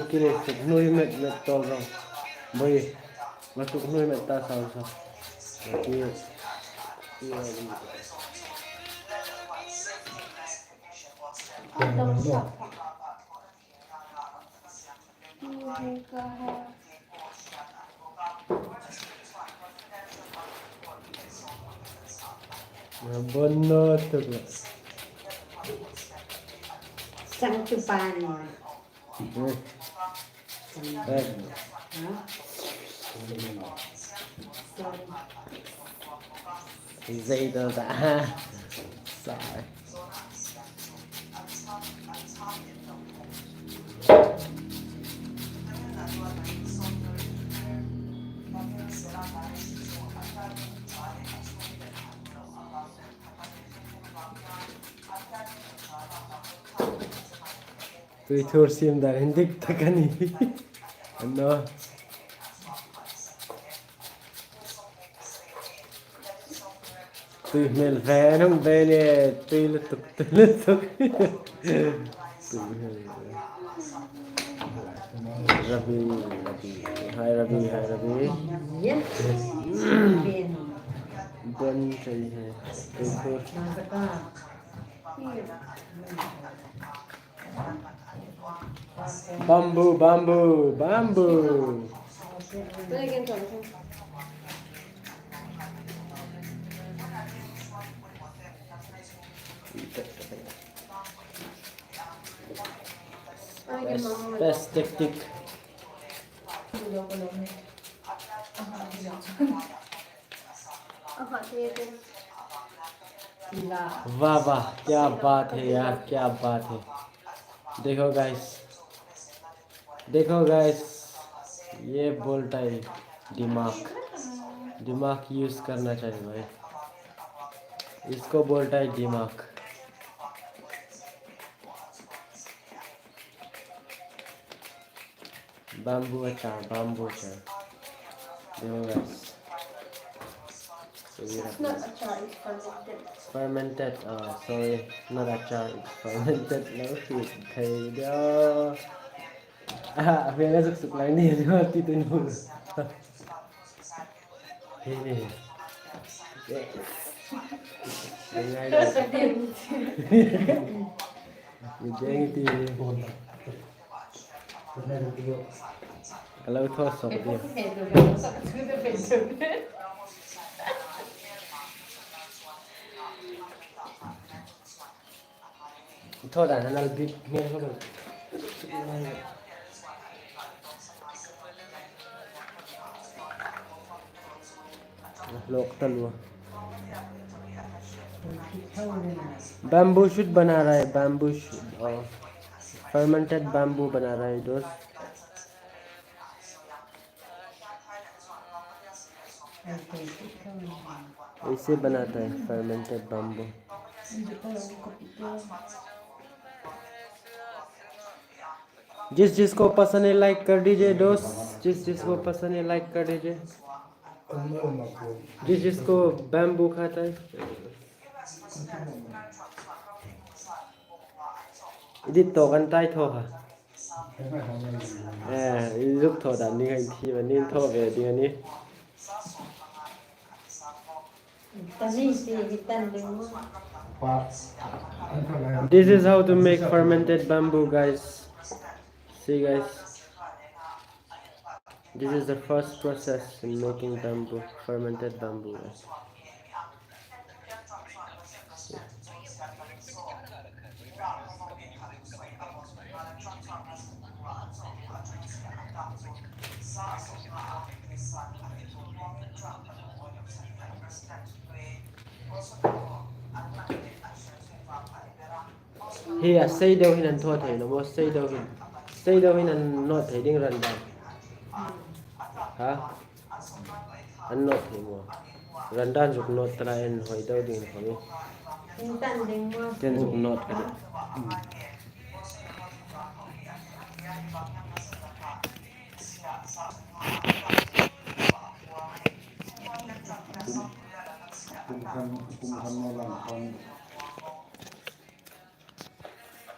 Kiri nuôi mệt to rồi bây mà tụi nuôi mệt ta sao kia benar tuh sang chupan dây tao đã sợ tôi thua sim đã hình thức tất cả này anh đó tôi mel vé không về nè tôi liên tục Rabi hai Rabi bên trời tôi thua bamboo best tactic वाह वाह क्या बात है यार क्या बात है देखो गाइस ये बोलता है दिमाग यूज करना चाहिए भाई इसको बोलता है दिमाग bamboo achar देखो guys It's not achar, it's fermented. fermented sorry not achar it's fermented lâu thịt thầy đó về cái sực lại nè nữa tí tôi nuôi ngay rồi mình chơi tí kalau thôi sao vậy thôi đã nó bị nghe không được लोग तलवा bamboo shoot बना रहा है bamboo fermented bamboo बना रहा है दोस्त ऐसे बनाता है फर्मेंटेड बैम्बू जिस जिसको पसंद है लाइक कर दीजिए दोस्त जिस जिसको पसंद है लाइक कर दीजिए जिस जिसको बैम्बू खाता है इधर तो कंटाई थो हा इधर थो डालनी है थी बनी थो वे दिया नहीं This is how to make fermented bamboo, guys. See, guys. This is the first process in making bamboo, fermented bamboo. Here, say đâu hình thua thầy nó mua say đâu hình nó thầy đinh rần đàn hả anh nó thầy mua rần đàn dục nó trai anh hỏi đâu đinh hỏi trên dục nó cái cùng thăm làm con